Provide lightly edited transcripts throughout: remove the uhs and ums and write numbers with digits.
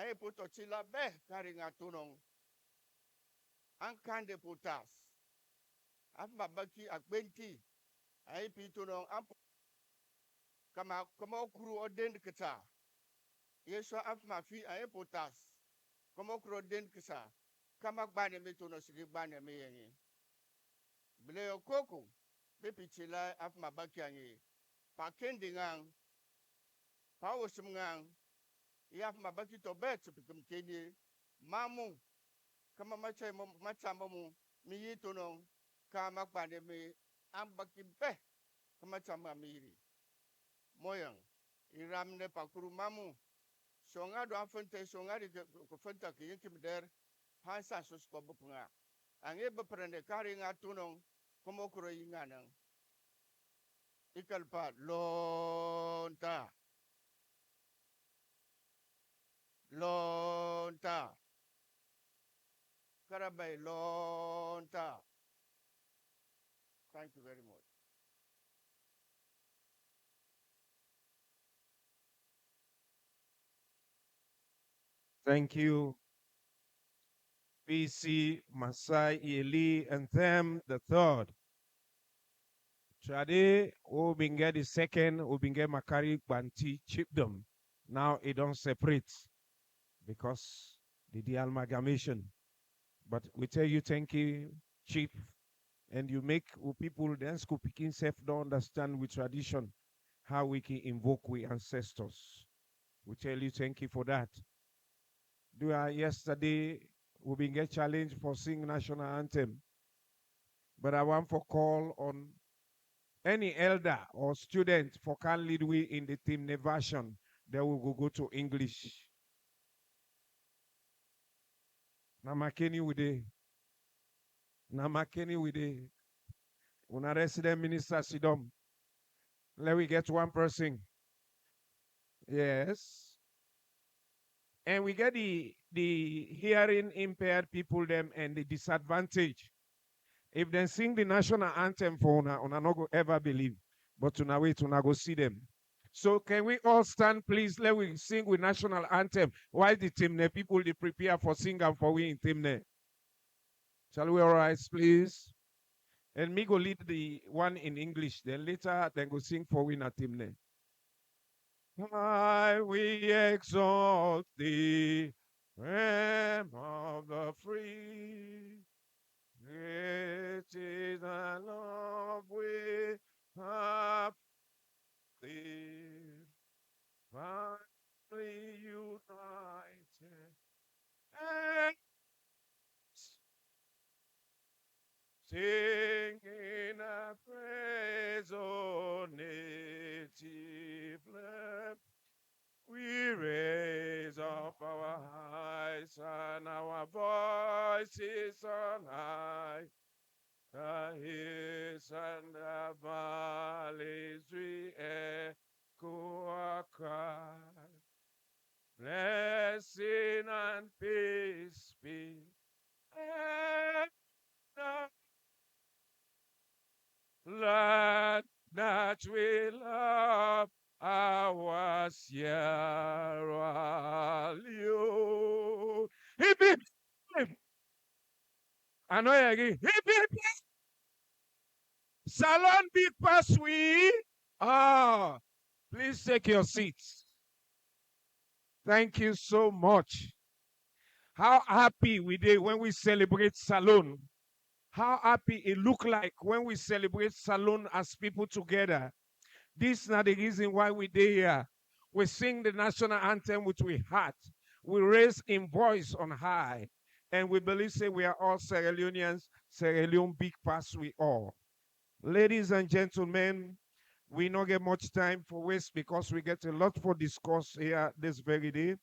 Ae puto chila be karinga tunong. Angkande putas. Afma baki akbenti. Ae pitunong ampo. Kama okuru oden kita. Yeswa afma fi ae putas. Kama okuru oden kita. Kama bane metono sigi bane me yengi. Bile okoko. Bepi chila afma baki angi. Pakendi ngang. Pawosum ngang. Yaf mabaki to bet pikum kenye. Mamu. Kama machamu mi yitonong. Kama bane me ambaki be. Kama chama miri. Moyang. Iramne pakuru mamu. Songa do afente songa di kufenta ki yinkim der. Hansa susko bukunga. Ange beprende kari nga tunong. Kumokuro yinganang. Ikalpa lonta. Lonta. Karabay lonta. Thank you very much. Thank you, PC Masai Eli and them the third. Trade Obinge the second, Obinge Makari Banti chiefdom. Now it don't separate because the amalgamation. But we tell you thank you, chief, and you make people then school picking self don't understand with tradition how we can invoke we ancestors. We tell you thank you for that. Yesterday we been get challenged for sing national anthem, but I want for call on any elder or student for can lead we in the team version. Then we will go to English. Namakeni with the Namakeni with the Una resident minister Sidom. Let we get one person. Yes. And we get the hearing impaired people them and the disadvantage. If they sing the national anthem for una not go ever believe. But tonight wait, una go see them. So can we all stand, please? Let we sing with national anthem. While the team people they prepare for singing for we in team. Shall we all rise, please? And me go lead the one in English. Then later, then go sing for we in a team. I we exalt thee, Lamb of the free. Great is thy love we have thee, finally united, and singing a praise, O native land. We raise up our eyes and our voices on high. The hills and the valleys we echo our cry. Blessing and peace be and the land that we love our Sierra Leone. Hip, hip, hip. I know you again. Hip, hip, hip. Salon big pass we. Ah, please take your seats. Thank you so much. How happy we did when we celebrate Salon. How happy it look like when we celebrate Salon as people together. This is not the reason why we did here. We sing the national anthem with we heart. We raise in voice on high. And we believe say we are all Sierra Leoneans, Sierra Leone big pass we all. Ladies and gentlemen, we don't get much time for waste because we get a lot for discuss here this very day.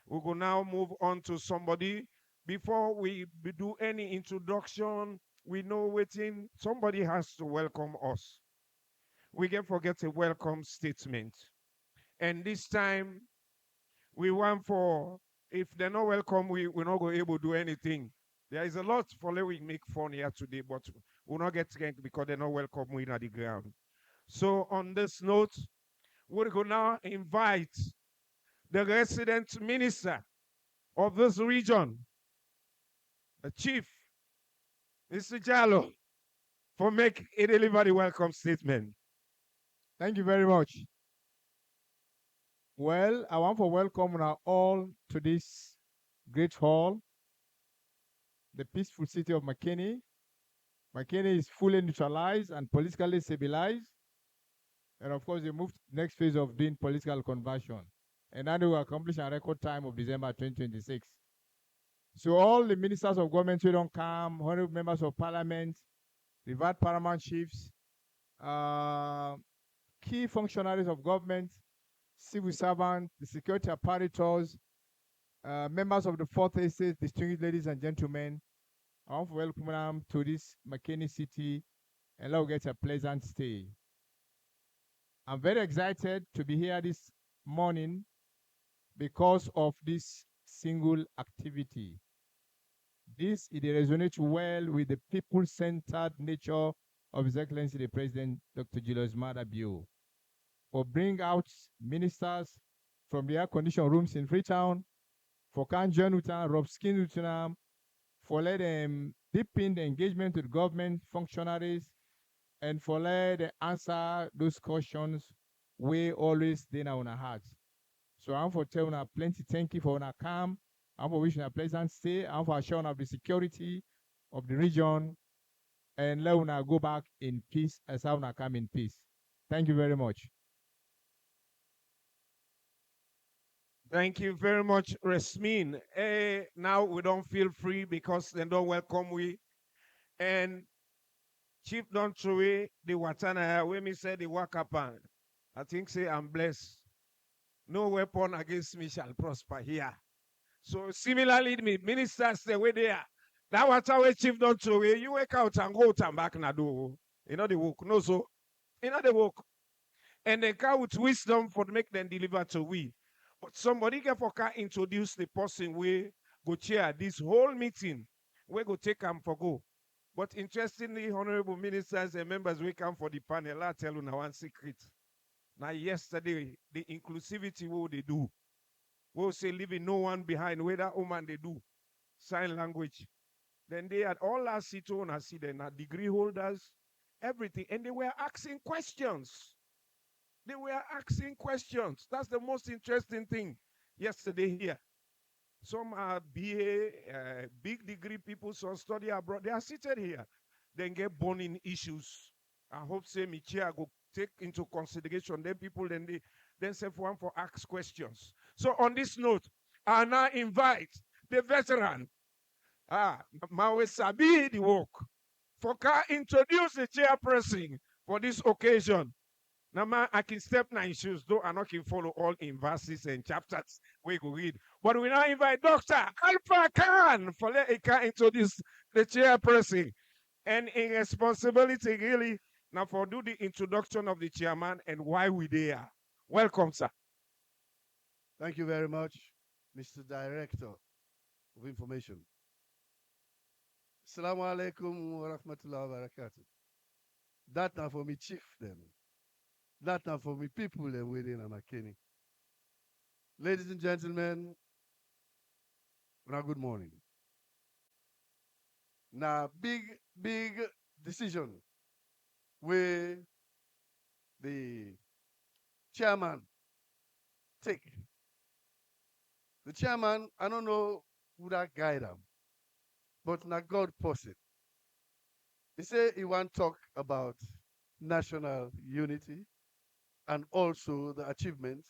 We will now move on to somebody. Before we do any introduction, we know waiting, somebody has to welcome us. We can forget a welcome statement. And this time, we want for, if they're not welcome, we're not going to able to do anything. There is a lot for let we make fun here today, but we'll not get ranked because they're not welcome in at the ground. So on this note, we're going to now invite the resident minister of this region, the Chief, Mr. Jallo, for making a delivery welcome statement. Thank you very much. Well, I want to welcome now all to this great hall, the peaceful city of Makani. Makani is fully neutralized and politically stabilized. And of course, they moved to the next phase of doing political conversion. And that will accomplish in a record time of December 2026. So all the ministers of government who don't come, honorable members of parliament, revert paramount chiefs, key functionaries of government, civil servants, the security apparatus, members of the Fourth Estate, distinguished ladies and gentlemen, I want to welcome them to this Makani city and let us get a pleasant stay. I'm very excited to be here this morning because of this single activity. This it resonates well with the people-centered nature of His Excellency the President, Dr. Julius Maada Bio, for bring out ministers from the air-conditioned rooms in Freetown, for can join with them, rub skin with them, for let them deepen the engagement with government functionaries, and for let them answer those questions we always dey on our hearts. So I'm for telling you plenty thank you for our come. I'm for wishing a pleasant stay. I'm for assuring of the security of the region and let una go back in peace as how una come in peace. Thank you very much. Thank you very much, Resmin. Now we don't feel free because they don't welcome we. And Chief don't throw away the watana when me say the wakapan. I think say I'm blessed. No weapon against me shall prosper here. So similarly, me ministers the way they are. That water way chief don't throw away. You wake out and go out and back na do. You know the work. No so. You know the work. And they come with wisdom for make them deliver to we. But somebody can for introduce the person we go chair this whole meeting. We go take them for go. But interestingly, honorable ministers and members we come for the panel, I tell you now one secret. Now yesterday, the inclusivity what they do. We'll say leaving no one behind, whether woman they do. Sign language. Then they had all our seat owners, see them, degree holders, everything. And they were asking questions. They were asking questions. That's the most interesting thing yesterday here. Some are BA, big degree people, some study abroad. They are seated here. Then get burning issues. I hope say me chair go take into consideration. Then people then say for one for ask questions. So on this note, I now invite the veteran, Mawe Sabi the work, for car introduce the chairperson for this occasion. Now, man, I can step nine shoes, though I not can follow all in verses and chapters we go read. But we now invite Dr. Alpha Khan for let he can introduce the chairperson. And in responsibility, really, now for do the introduction of the chairman and why we there. Welcome, sir. Thank you very much, Mr. Director of Information. Assalamu alaikum wa rahmatullahi wa barakatuh. That now for me chief them. That now for me people them within Makani. Ladies and gentlemen, now good morning. Now big decision where the chairman take. The chairman, I don't know who that guide him, but now God person. He say he want to talk about national unity and also the achievements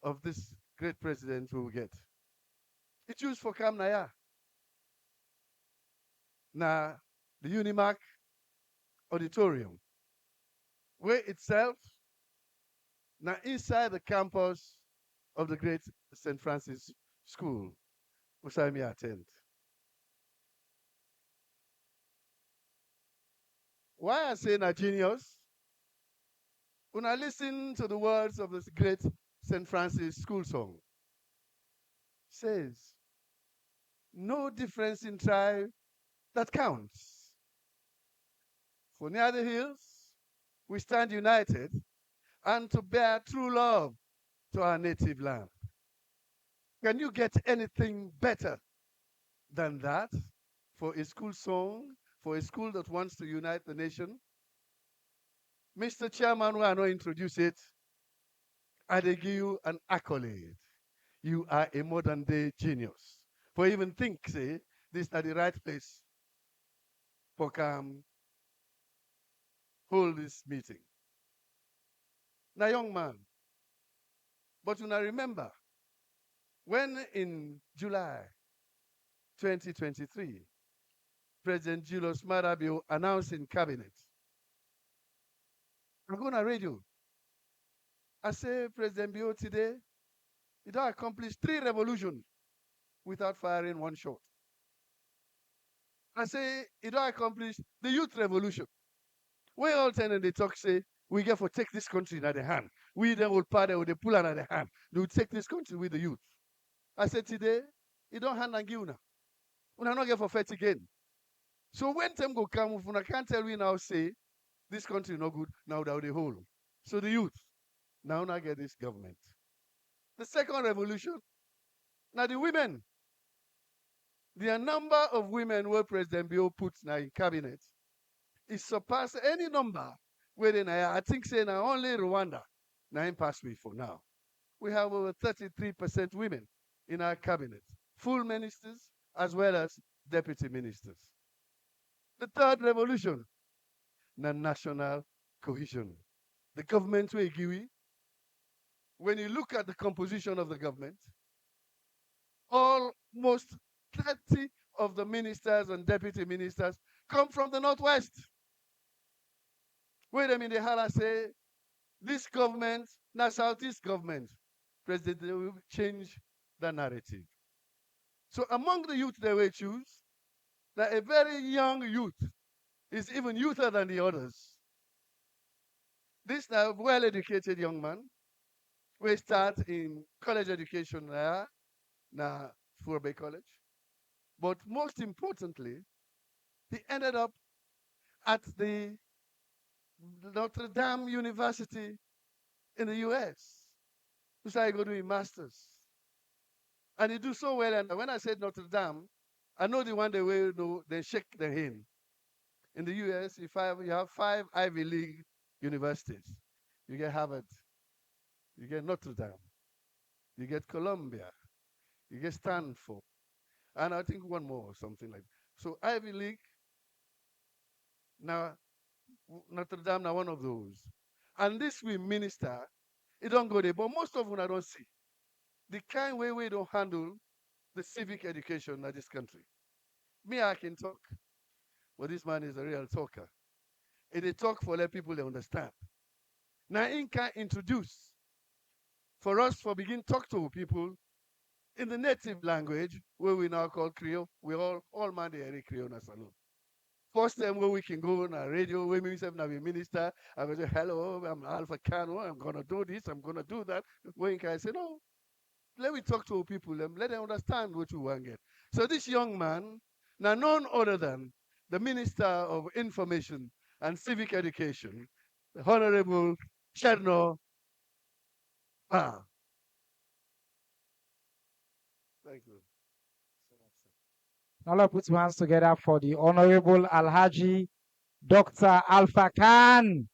of this great president we will get. He choose for Kamnaya. Now, the Unimark Auditorium, where itself, now inside the campus of the great St. Francis School, which I may attend. Why I say na genius? When I listen to the words of this great St. Francis School song, says, no difference in tribe that counts. For near the hills, we stand united and to bear true love to our native land. Can you get anything better than that for a school song, for a school that wants to unite the nation? Mr. Chairman, when I introduce it, I give you an accolade. You are a modern day genius. For even think, say, this is the right place for come hold this meeting. Now, young man, but when I remember, when in July 2023, President Julius Marabio announced in cabinet, I go on a radio. I say, President Bio today, he don't accomplish 3 revolutions without firing 1 shot. I say, he don't accomplish the youth revolution. We all tend and they talk, say, we get for take this country in the hand. We then will party with the pull out of the hand. They will take this country with the youth. I said, today, he don't hand and give una. Una not get for fight again. So when time go come, if una can't tell we now say, this country no good, now that the whole. So the youth, now not get this government. The second revolution, now the women. The number of women where President Bio puts now in cabinet is surpass any number within I think say now only Rwanda now in pass me for now. We have over 33% women in our cabinet, full ministers as well as deputy ministers. The third revolution, the national cohesion. The government will give you, when you look at the composition of the government, almost 30 of the ministers and deputy ministers come from the Northwest. Wait a minute, how I say, this government, now Southeast government, President, they will change the narrative. So among the youth they will choose, that a very young youth is even youther than the others. This now well-educated young man will start in college education now Furby College. But most importantly, he ended up at the Notre Dame University in the US. He started going to do a master's. And he do so well. And when I said Notre Dame, I know the one they will know, they shake their hand. In the US, you have 5 Ivy League universities. You get Harvard, you get Notre Dame, you get Columbia, you get Stanford, and I think one more or something like that. So Ivy League, now Notre Dame, now one of those. And this we minister, it don't go there, but most of them I don't see. The kind way we don't handle the civic education in this country. Me, I can talk, but this man is a real talker. And they talk for let people they understand. Now, he can introduce for us for begin talk to people in the native language where we now call Creole. We all man the Creole na salon. First time where we can go on a radio, where we say now we minister, I will say, hello, I'm Alpha Cano, I'm gonna do this, I'm gonna do that. When can I say no? Let me talk to people, let them understand what you want to get. So this young man, now none other than the Minister of Information and Civic Education, the Honorable Cherno. Thank you. Now let's put your hands together for the Honorable Alhaji Dr. Alpha Khan.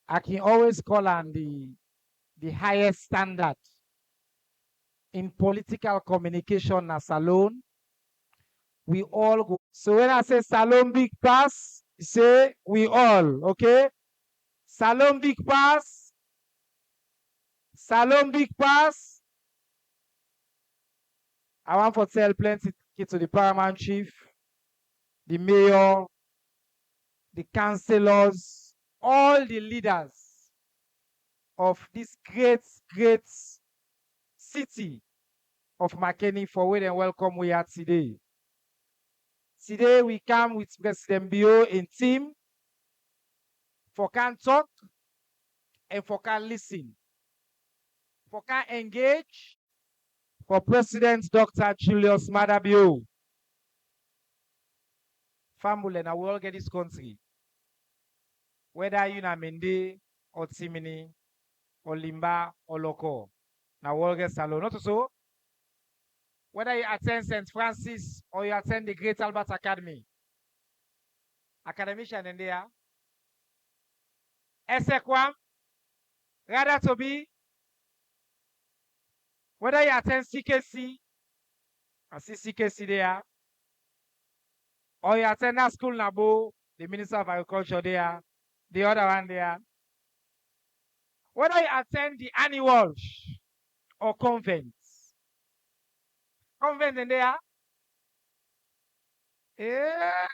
I can always call on the highest standard in political communication as alone. We all go. So when I say Salon Big Pass, say we all, okay? Salon Big Pass. Salon Big Pass. I want to tell plenty to the paramount chief, the mayor, the councillors, all the leaders of this great city of Makani for where they welcome we are today. Today we come with President Bio in team for can talk and for can listen, for can engage for President Dr. Julius Madabio. Family, and I will all get this country. Whether you na Mende or Timini or Limba or Loko. Now we'll get Salone. Not so. Whether you attend St. Francis or you attend the Great Albert Academy, academician in there. Esekwam, rather to be, whether you attend CKC, I see CKC there, or you attend that school Nabo, the Minister of Agriculture there, the other one there. Whether you attend the annual or convents. Convent in there. Yeah,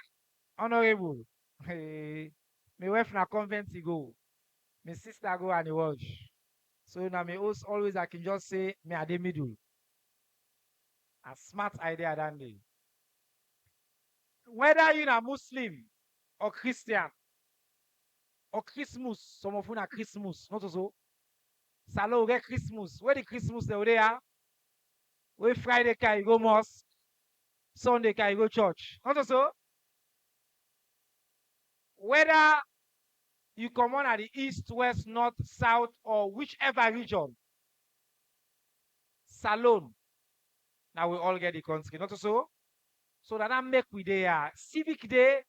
honorable. Hey, my wife na convent to go. My sister go and watch. So now me always I can just say me at the middle. A smart idea than day. Whether you're a Muslim or Christian or Christmas, some of you are Christmas, not so. Salo get Christmas. Where the Christmas they are? Where Friday can you go mosque? Sunday can you go church? Not so. Whether you come on at the east, west, north, south, or whichever region, Salone. Now we all get the country, not so. So that I make we there. Civic day.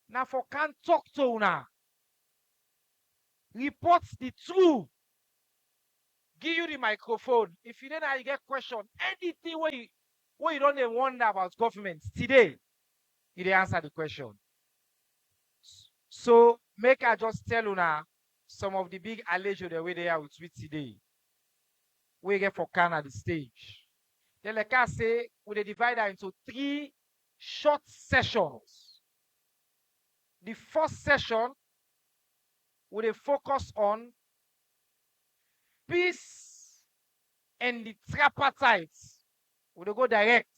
Now for can talk to una. Reports the truth. Give you the microphone. If you don't know you get question, anything where you don't even wonder about government today, you dey answer the question. So make I just tell you now some of the big allegations the way they are with today. We get for can at the stage. Then like I say, we divide that into 3 short sessions. The first session we focus on peace and the tripartite. We go direct.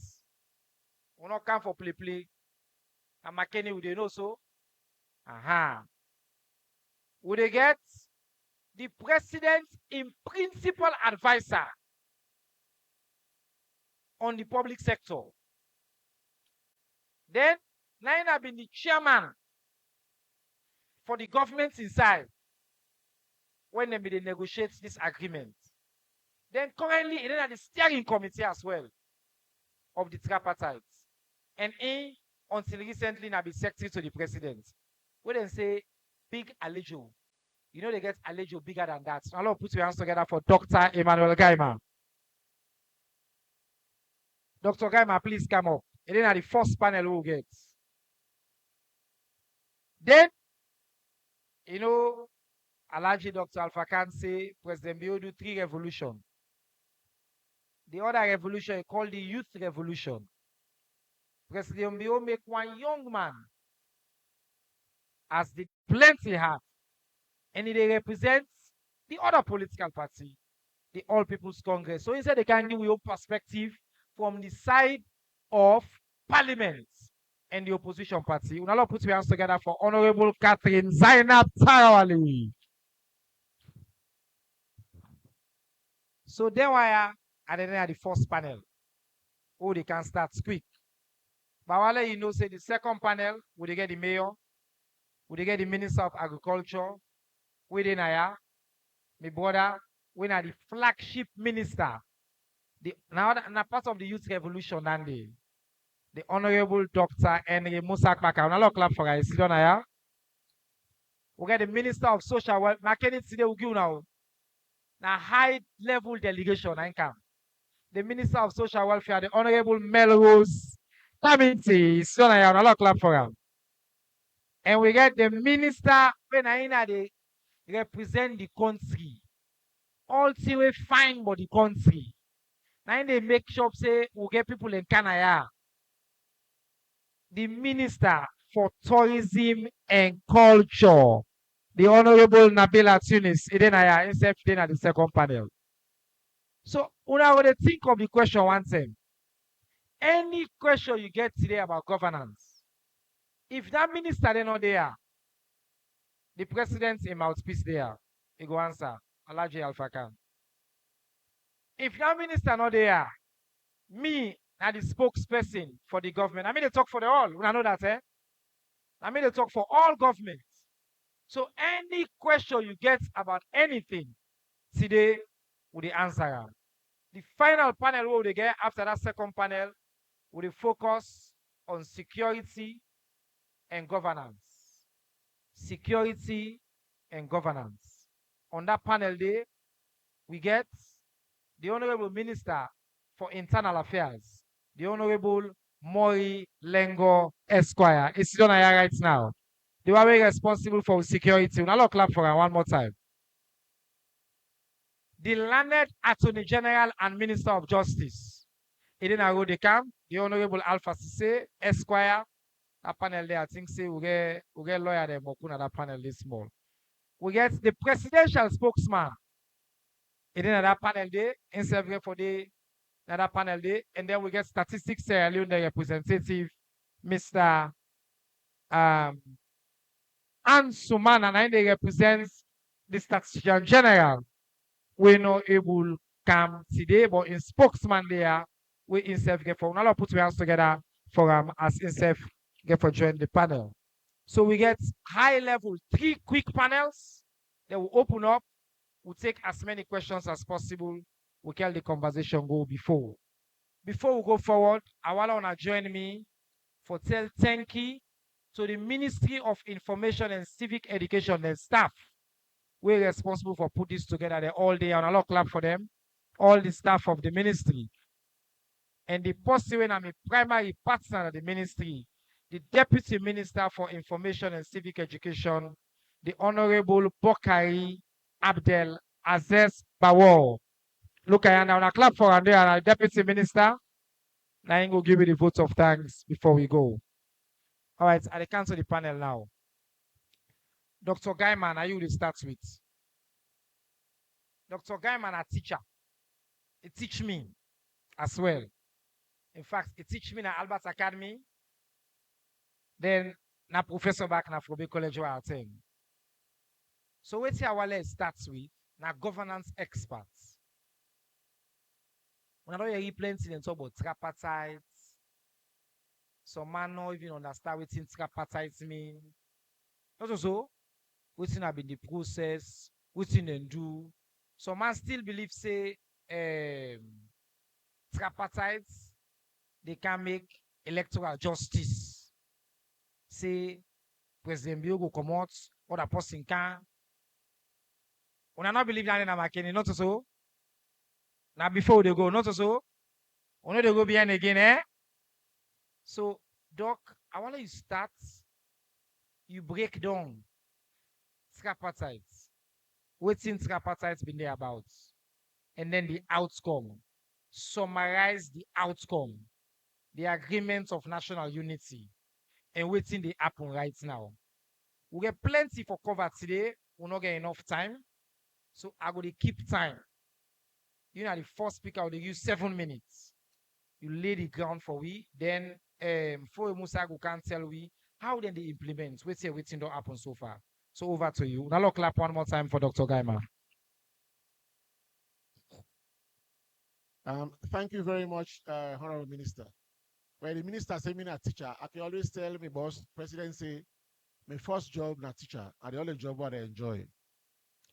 We not come for play. And Makani we know so. We get the president in principal advisor on the public sector. Then Nine have been the chairman for the government inside when they negotiate this agreement. Then currently it is the steering committee as well of the tripartite. And until recently now be secretary to the president. When they say big allejo, you know they get allejo bigger than that. So I'll put your hands together for Dr. Emmanuel Gaima. Dr. Gaima, please come up. And then at the first panel we'll get. Then, you know, Alaji Dr. Alpha Khan say President Bio do 3 revolutions. The other revolution is called the youth revolution. President Bio make one young man as the plenty have, and it represents the other political party, the All People's Congress. So instead they can give your perspective from the side of parliament and the opposition party. We'll now put your hands together for Honorable Catherine Zainab Tarawali. So then we are at the first panel. Oh, they can start quick. But while you know, say the second panel, we get the mayor, we get the Minister of Agriculture, we then my brother, we are the flagship minister. Now part of the youth revolution and the Honorable Dr. Henry Musa Kpaka. Now clap for guys. Sit down here. We get the Minister of Social Welfare. Makani today we give now. Now high level delegation and come. The Minister of Social Welfare, the Honorable Melrose Committee. Sit down here. Now clap for him. And we get the Minister when they represent the country. All the way fine for the country. Now they make sure say we get people in Canada. The Minister for Tourism and Culture, the Honorable Nabila Tunis, instead at the second panel. So, when I would think of the question one time, any question you get today about governance, if that minister is not there, the president in mouthpiece there, he go answer, Alaji Alpha Khan. If that minister not there, me, and the spokesperson for the government. I mean, they talk for the all. I know that, eh? I mean, they talk for all governments. So any question you get about anything today, with the answer. The final panel we will get after that second panel will focus on security and governance. Security and governance. On that panel day, we get the Honorable Minister for Internal Affairs, the Honorable Mori Lengo Esquire. It's on here right now. They were responsible for security. Now, let's clap for her one more time. The learned Attorney General and Minister of Justice, Edina Rodekam, the Honorable Alpha Sise Esquire. That panel there, I think, say we get lawyer there, Mokuna, that panel this small. We get the presidential spokesman. Edina that panel there, in for the another panel day, and then we get statistics Sierra Leone representative, Mr. Anne Suman, and they represents the statistician general. We not able come today, but in spokesman there, we himself get for now put our hands together for as himself get for join the panel. So we get high level 3 quick panels that will open up. We'll take as many questions as possible. We can the conversation go before. Before we go forward, I want to join me for tell thank you to the Ministry of Information and Civic Education and staff. We're responsible for put this together there all day, and a lot clap for them. All the staff of the ministry. And the person when I'm a primary partner of the ministry, the Deputy Minister for Information and Civic Education, the Honorable Bokari Abdel Aziz Bawor. Look at now, clap for and there, Deputy Minister. Now I'm going to give you the vote of thanks before we go. All right, I cancel the panel now. Dr. Gaiman, are you to start with? Dr. Gaiman, a teacher. He teach me as well. In fact, he teach me at Albert Academy. Then, na professor back na Frobe College where I attend. So, what's here while starts with? Na governance experts. When I don't hear plenty and talk about tripartite. Some man not even understand what tripartite mean. Not also, what's have been the process, what's in do. Some man still believe say tripartite they can make electoral justice. Say President Bio go come out, other person can. When I not believe that in Makani, not so. Now before they go, not so. When they go behind again, eh? So, Doc, I want you start. You break down tripartite. What's in tripartite been there about? And then the outcome. Summarize the outcome. The agreement of national unity. And waiting the happen right now. We get plenty for cover today. We'll not get enough time. So I go to keep time. You know, the first speaker will use 7 minutes. You lay the ground for we. Then for Musa go can tell we how then they implement. Waiting don't happen so far. So over to you. Now clap one more time for Dr. Gaima. Thank you very much, Honorable Minister. When the minister say me a teacher, I can always tell me boss, president say, my first job na teacher, and the only job what I enjoy.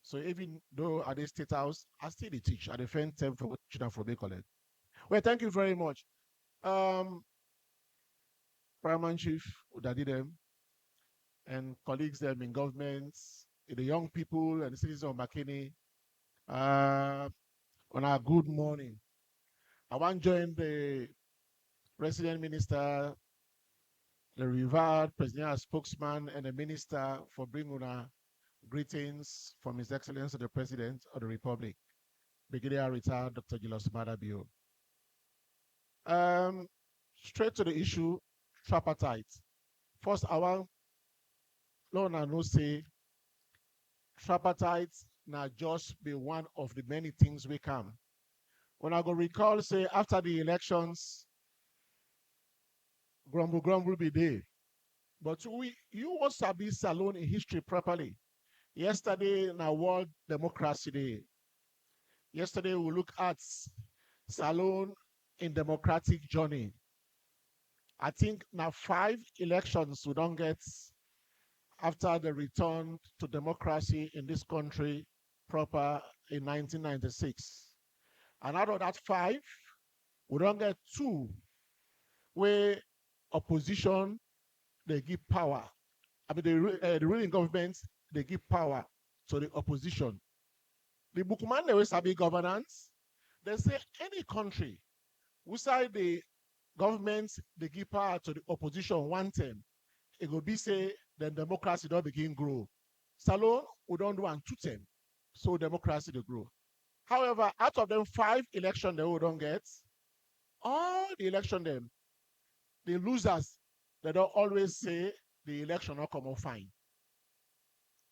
So even though at the state house, I still teach at the friend term for teaching for Bay College. Well, thank you very much. Paramount Chief Udadidem and colleagues them in governments, the young people and the citizens of Makani, on a good morning. I want to join the President Minister, the revered President spokesman, and the Minister for bringing greetings from His Excellency the President of the Republic, Brigadier Retired Dr. Julius Madabio. Straight to the issue, tripartite. First, I want to say tripartite now just be one of the many things we come. When I go recall, say after the elections, grumble be there. But you also be Salone in history properly. Yesterday in our World Democracy Day. Yesterday we look at Salone in democratic journey. I think now 5 elections we don't get after the return to democracy in this country proper in 1996. And out of that 5, we don't get 2 where opposition, they give power. I mean, the ruling government, they give power to the opposition. The Bukuman, they sabi governance. They say any country, outside the government, they give power to the opposition one term. It will be say, then democracy don't begin grow. Salon, we don't do one 2 term. So democracy they grow. However, out of them 5 election they we don't get, all the election them, the losers, they don't always say the election not come out fine.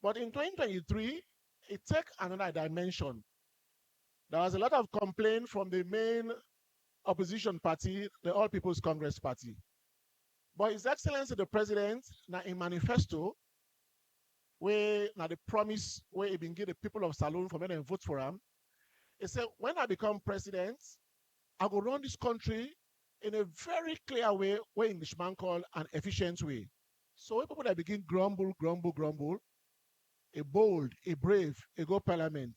But in 2023, it take another dimension. There was a lot of complaint from the main opposition party, the All People's Congress Party. But His Excellency the President, now in manifesto, where now the promise where he been give the people of Salone for men and vote for him, he said, when I become president, I will run this country in a very clear way, what Englishman call an efficient way. So when people that begin grumble, a bold, a brave, a go parliament.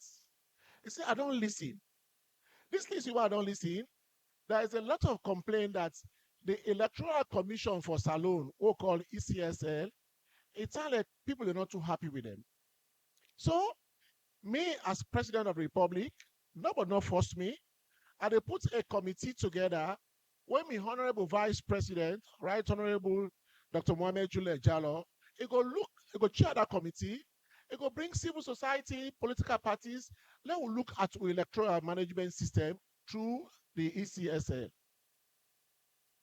He said, I don't listen. This listen why I don't listen. There is a lot of complaint that the Electoral Commission for Salone, who called ECSL, it sounds like people are not too happy with them. So, me as President of the Republic, nobody not force me, and they put a committee together when my Honorable Vice President, Right Honorable Dr. Mohamed Juliet Jallo, he go chair that committee, he go bring civil society, political parties, let us look at the electoral management system through the ECSL.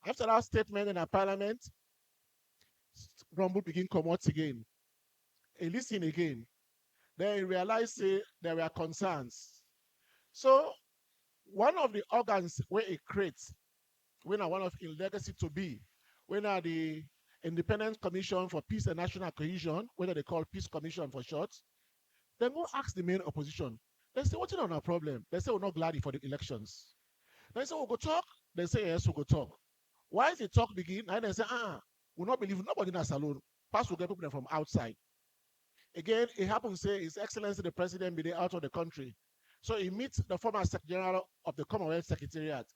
After that statement in the parliament, Rumble begin come out again. He listen again. Then he realized there were concerns. So one of the organs where it creates, when one of his legacy to be, when are the Independent Commission for Peace and National Cohesion, whether they call Peace Commission for short, then go ask the main opposition. They say, what's on our problem? They say, we're not glad for the elections. They say, we'll go talk. They say, yes, we'll go talk. Why is the talk begin? And they say, we'll not believe nobody in us alone. Pass will get people from outside. Again, it happens to say His Excellency the President be out of the country. So he meets the former Secretary General of the Commonwealth Secretariat.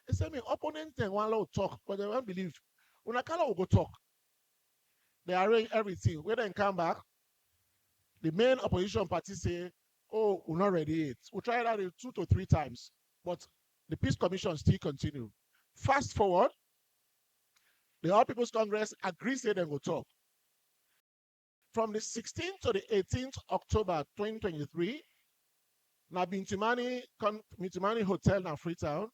He said, my opponent then one will talk, but they won't believe. When Akala will go talk, they arrange everything. When they come back, the main opposition party say, oh, we're not ready yet. We'll try that 2 to 3 times, but the Peace Commission still continue. Fast forward, the All People's Congress agrees say they will talk. From the 16th to the 18th October 2023, na Bintimani Hotel na Freetown,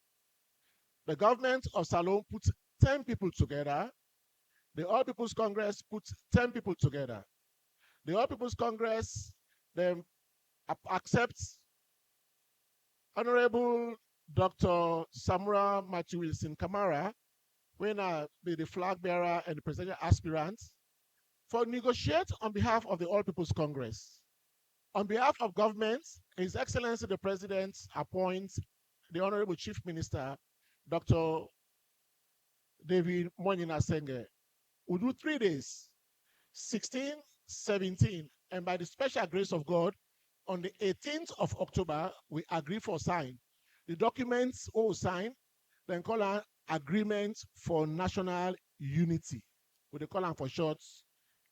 the government of Salone put 10 people together. The All People's Congress put 10 people together. The All People's Congress then accepts Honorable Dr. Samura Matthew Wilson Kamara, when be the flag bearer and the presidential aspirant, for negotiate on behalf of the All People's Congress. On behalf of government, His Excellency the President appoints the Honorable Chief Minister, Dr. David Monina Senge. We do 3 days, 16, 17, and by the special grace of God, on the 18th of October, we agree for sign. The documents all signed, then call an Agreement for National Unity. We call them for short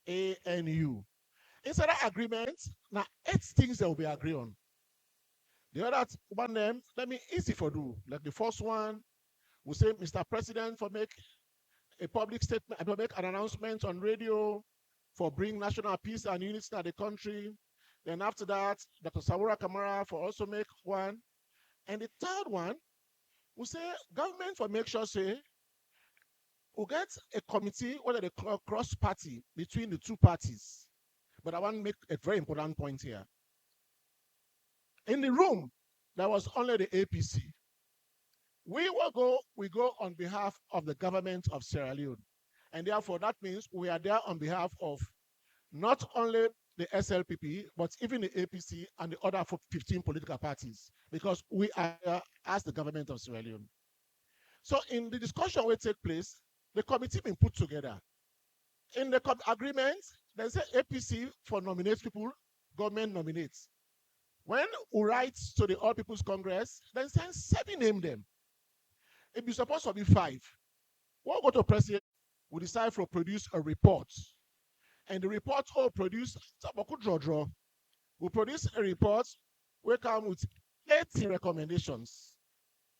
ANU. Inside that agreement, now 8 things that will be agreed on. The other one them, let me easy for do. Like the first one, we say, Mr. President, for make a public statement, I make an announcement on radio for bring national peace and unity to the country. Then after that, Dr. Samura Kamara for also make one. And the third one, we say government for make sure say we get a committee whether they cross party between the 2 parties. But I want to make a very important point here. In the room, there was only the APC. We go on behalf of the government of Sierra Leone. And therefore, that means we are there on behalf of not only the SLPP, but even the APC and the other 15 political parties, because we are there as the government of Sierra Leone. So in the discussion will take place, the committee been put together. In the agreement, there's an APC for nominate people, government nominates. When we write to the All People's Congress, then send 7 name them. If you're supposed to be 5, we'll go to president, we decide to produce a report. And the report all produce, we produce a report, we come with 80 recommendations.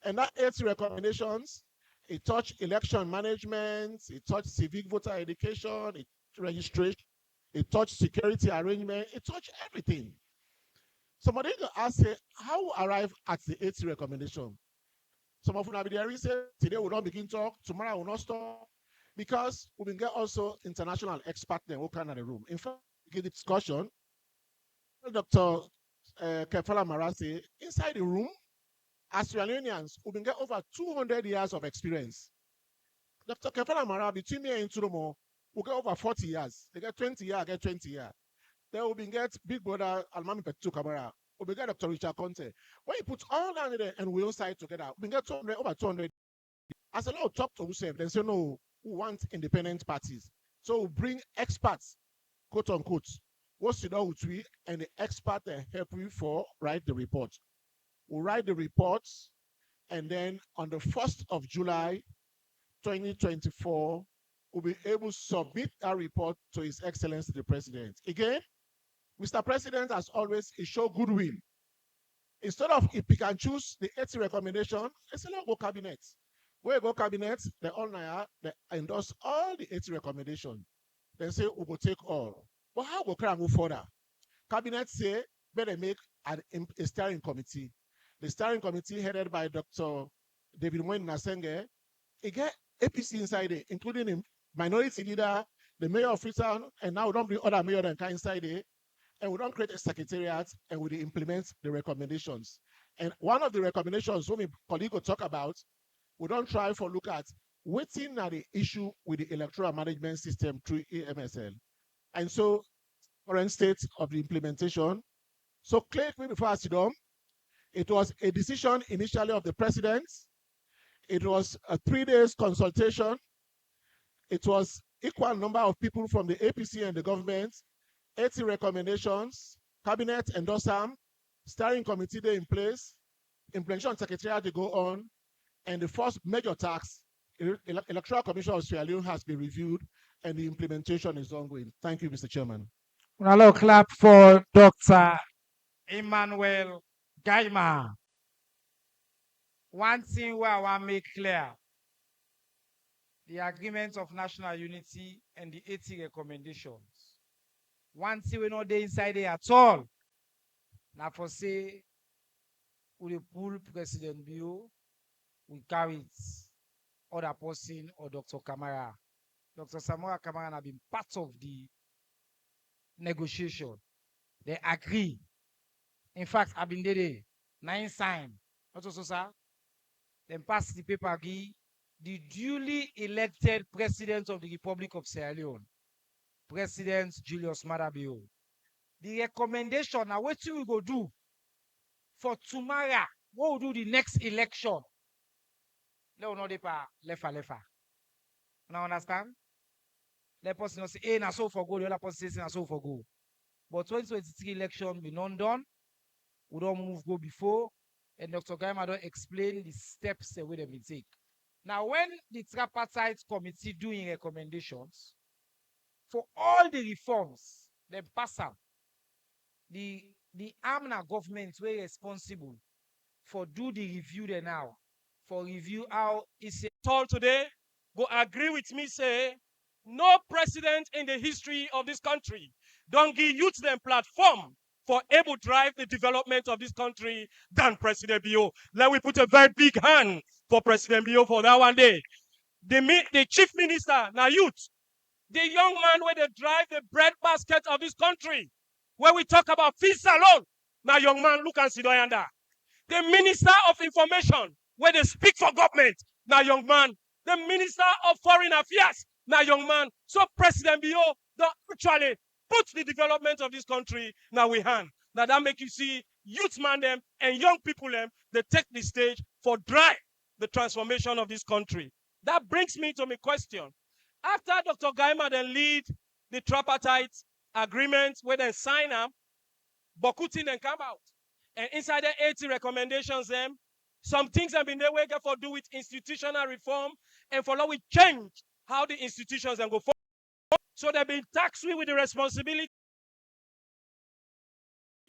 And that 80 recommendations, it touch election management, it touch civic voter education, it registration, it touch security arrangement, it touch everything. Somebody can ask, how we arrive at the 80 recommendation? Some of you will be there, say, today we don't begin talk, tomorrow we will not stop, because we will get also international experts who come in the room. In fact, we get discussion, Dr. Kefala Marasi, inside the room, as Leoneans, we will get over 200 years of experience. Dr. Kefala Mara, between me and Turumo, we get over 40 years. They get 20 years, I get 20 years. Then we will get Big Brother Almami Petu Kamara. We will get Dr. Richard Conte. When you put all that in there and we all side together, we get 200, over 200. As a lot of talk to ourselves, they say, no, we want independent parties. So we bring experts, quote unquote, what's it with we, and the expert help you for write the report. We'll write the reports, and then on the 1st of July, 2024, we'll be able to submit our report to His Excellency the President. Again, Mr. President, as always, he show goodwill. Instead of if he can choose the 80 recommendation, it's a go cabinet. Where you go cabinet, they all they endorse all the 80 recommendations. They say we will take all. But how we can move further? Cabinet say better make a steering committee. The steering committee headed by Dr. David Wayne Nasenge, he get APC inside it, including the minority leader, the mayor of Freetown, and now we don't bring other mayor than inside it. And we don't create a secretariat, and we implement the recommendations. And one of the recommendations when my colleague will talk about, we don't try for look at waiting at the issue with the electoral management system through AMSL. And so, current state of the implementation. So, clear before I sit down, it was a decision initially of the president. It was a 3 days consultation. It was equal number of people from the APC and the government, 80 recommendations, cabinet endorse them, steering committee they in place, implementation secretariat to go on, and the first major tax, Electoral Commission of Sierra Leone has been reviewed, and the implementation is ongoing. Thank you, Mr. Chairman. Hello, clap for Dr. Emmanuel Gaima. One thing where I want to make clear, the agreement of national unity and the 80 recommendations. One thing we know they inside there at all. Now for say, we pull President Bio, we carry it, other person or Dr. Kamara. Dr. Samora Kamara have been part of the negotiation. They agree. In fact, I've been there, 9 sign. Not also, sir. Then pass the paper agree. The duly elected President of the Republic of Sierra Leone, President Julius Maada Bio. The recommendation now what we go do for tomorrow, what we'll do the next election. Let us know the lefa. Now understand? Let person say, hey, na so for go, the other person say na so for go. But 2023 election be not done. We don't move go before, and Dr. Gaima don't explain the steps the way they will take. Now, when the tripartite committee doing recommendations for all the reforms, they pass out. The AMNA government were responsible for do the review there now, for review how it's told today, go agree with me, say, no president in the history of this country don't give youth them platform for able to drive the development of this country than President Bio. Let we put a very big hand for President Bio for that one day. The chief minister, now youth, the young man where they drive the breadbasket of this country, where we talk about fees alone, now young man, look and see under. The minister of information, where they speak for government, now young man. The minister of foreign affairs, now young man. So President Bio don't actually put the development of this country now we hand. Now that make you see youth man them and young people them, they take the stage for drive the transformation of this country. That brings me to my question. After Dr. Gaima then lead the tripartite agreement where they sign up, Bokutin then come out. And inside the 80 recommendations, them, some things have been there we get for do with institutional reform and for we change how the institutions and go forward. So they've been taxed with the responsibility.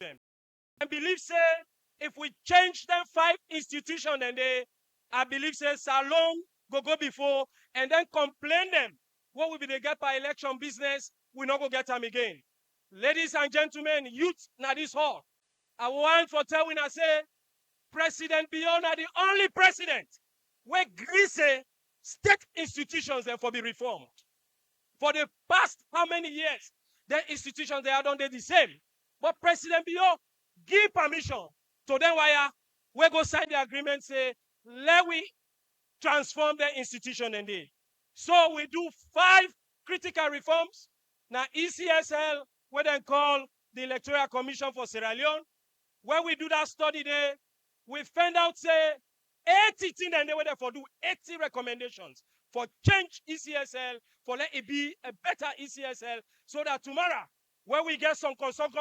And believe say if we change them 5 institutions and they, I believe say Salon go before and then complain them what will be the get by election business, we not go get them again. Ladies and gentlemen, youth na this hall. I want for tell when I say President Bion are the only president where Greece state institutions and for be reformed. For the past how many years, the institutions they are done the same. But President Bion give permission to them why we go sign the agreement say let we transform the institution indeed. So we do 5 critical reforms. Now ECSL, we then call the Electoral Commission for Sierra Leone. When we do that study there, we find out say 80 things and they were there for do 80 recommendations for change ECSL, for let it be a better ECSL, so that tomorrow, when we get some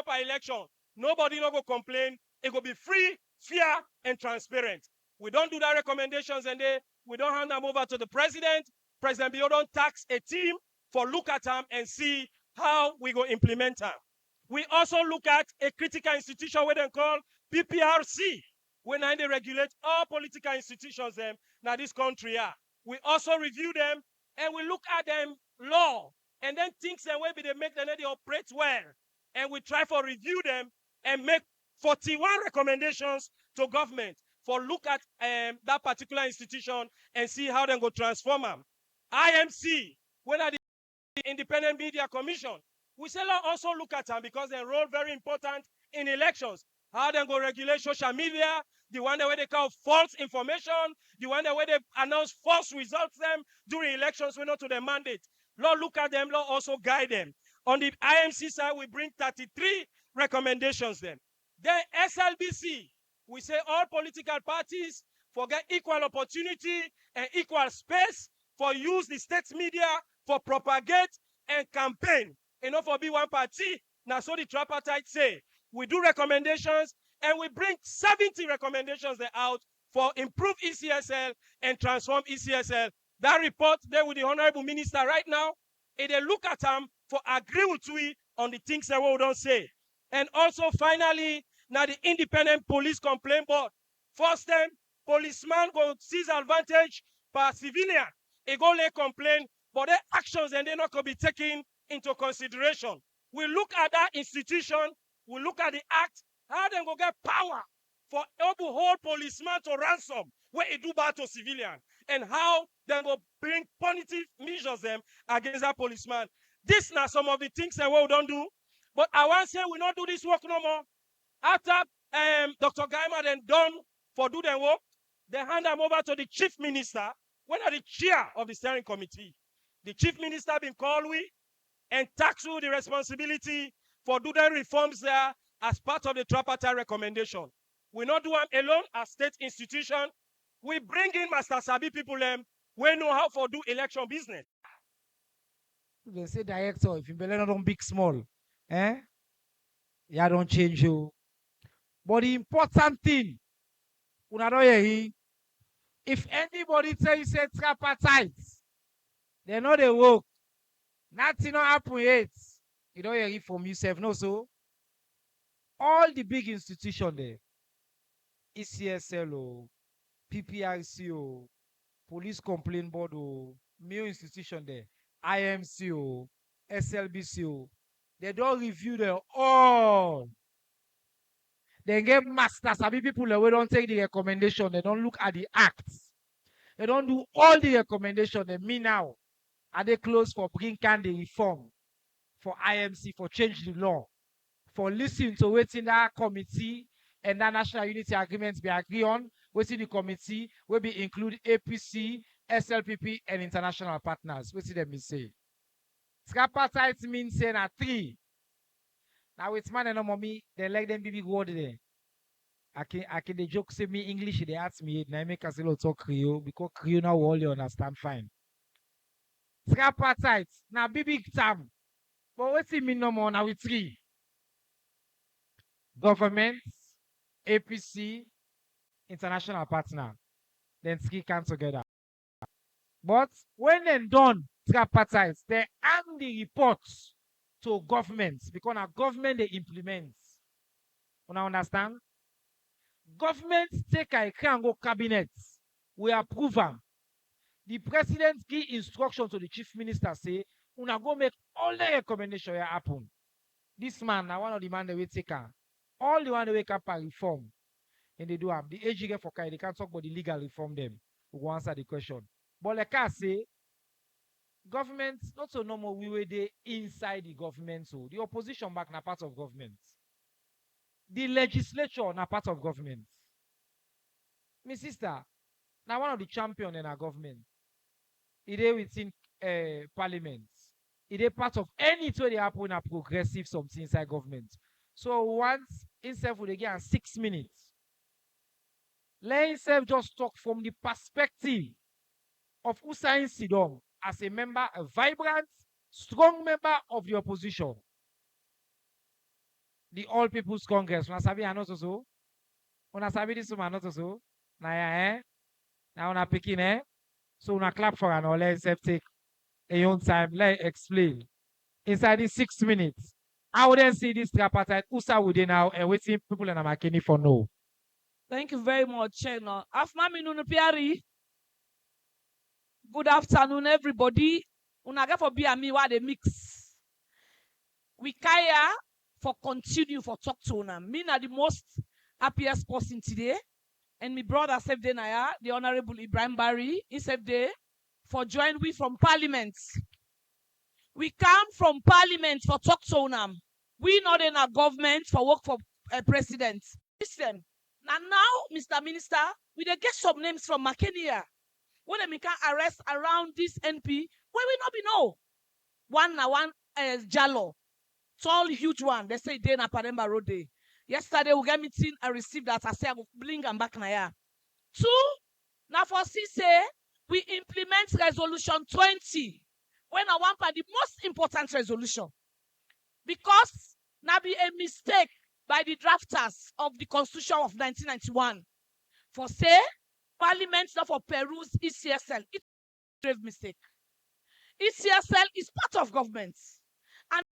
by election, nobody no go complain. It will be free, fair, and transparent. We don't do that recommendations and we don't hand them over to the president. President Bio don't tax a team for look at them and see how we go implement them. We also look at a critical institution we then call PPRC. When they regulate all political institutions them now this country are. We also review them and we look at them law and then things and way they make them they operate well. And we try for review them and make 41 recommendations to government for look at that particular institution and see how they go transform them. IMC, when are the Independent Media Commission, we say also look at them because their role very important in elections. How they go regulate social media, the one where they call false information, the one where they announce false results them during elections we not to their mandate. Lord, look at them, Lord, also guide them. On the IMC side, we bring 33 recommendations then. Then SLBC, we say all political parties forget equal opportunity and equal space for use the state media for propagate and campaign. Enough for be one party. Now so the tripartite say. We do recommendations and we bring 70 recommendations out for improve ECSL and transform ECSL. That report there with the Honorable Minister right now, and they look at them for agree with we on the things that we don't say. And also finally, now the Independent Police Complaint Board. First time, policeman go seize advantage by civilian. He go lay complain, but their actions and they're not going to be taken into consideration. We look at that institution, we look at the act, how they go get power for every whole policeman to ransom where he do bad to civilian, and how they go bring punitive measures them against that policeman. This now some of the things that we don't do, but I want to say we not do this work no more. After Dr. Gaiman then done for do their work, they hand them over to the chief minister, when are the chair of the steering committee. The chief minister been called we and tax you the responsibility for do the reforms there as part of the tripartite recommendation. We not do them alone as state institution. We bring in Master Sabi people we know how to do election business. They say director, if you believe not big small, yeah, don't change you. But the important thing, if anybody tell you say tripartite, they know they work. Nothing not happen yet. You don't hear it from yourself, no so. All the big institutions there, ECSL, PPRC, Police Complaint Board, mail institution there, IMC, SLBC, they don't review them all. They get masters, sabi people they don't take the recommendation, they don't look at the acts. They don't do all the recommendations. They mean now. Are they close for bring can the reform for IMC for change the law? For listening to waiting that committee and that national unity agreement be agree on, waiting the committee will be include APC, SLPP, and international partners. Waiting them say. Tripartite means saying a 3. Now it's man and no mommy, they like them big word there. I can the joke say me English, they ask me, now I make us a little talk Creole, because Creole now all you understand fine. Tripartite, now big term. But what's it mean no more now with 3? Government, APC, international partner. Then three come together. But when they're done, tripartite, they hand the reports to governments because now government they implement. You understand? Government take a can go cabinet. We approve them. The president give instruction to the chief minister say, "Una go make all the recommendation here happen." This man, now one of the man they will take her. All the one they wake up and reform. And they do have the AG get for they can't talk about the legal reform them. We will answer the question. But like I say, government not so normal we were there inside the government. So the opposition back na part of government. The legislature na part of government. My sister, now one of the champion in our government. It is within parliament. It is part of any way they happen a progressive something inside government. So once himself would get 6 minutes. Let himself just talk from the perspective of Usain Sidom as a member, a vibrant, strong member of the opposition. The All People's Congress. Una sabi anoto so? Una sabi this one anoto so? Na ya na una pikin So una clap for an or let himself take a own time. Let explain. Inside these 6 minutes. I wouldn't see this tripartite. Usa would now and waiting people in Makani for no. Thank you very much, Cheno. Afmami Nunupiari. Good afternoon, everybody. Unaga for be and me what they mix. We kaya for continue for talk to una. Me na the most happiest person today. And my brother Save Day Naya, the Honorable Ibrahim Barry, he Save Day for join we from Parliament. We come from Parliament for talk to una. We not in our government for work for a president. Listen. Now, Mr. Minister, we dey get some names from Makani. When they can arrest around this NP, where we not be know. One Jalo, tall, huge one. They say day na Paremba Road day. Yesterday we get meeting. I received that. I say I go bring and back na. 2, now for say we implement resolution 20. When I want the most important resolution, because now be a mistake by the drafters of the Constitution of 1991. For say, Parliament not for Peru's ECSL. It's a grave mistake. ECSL is part of government. And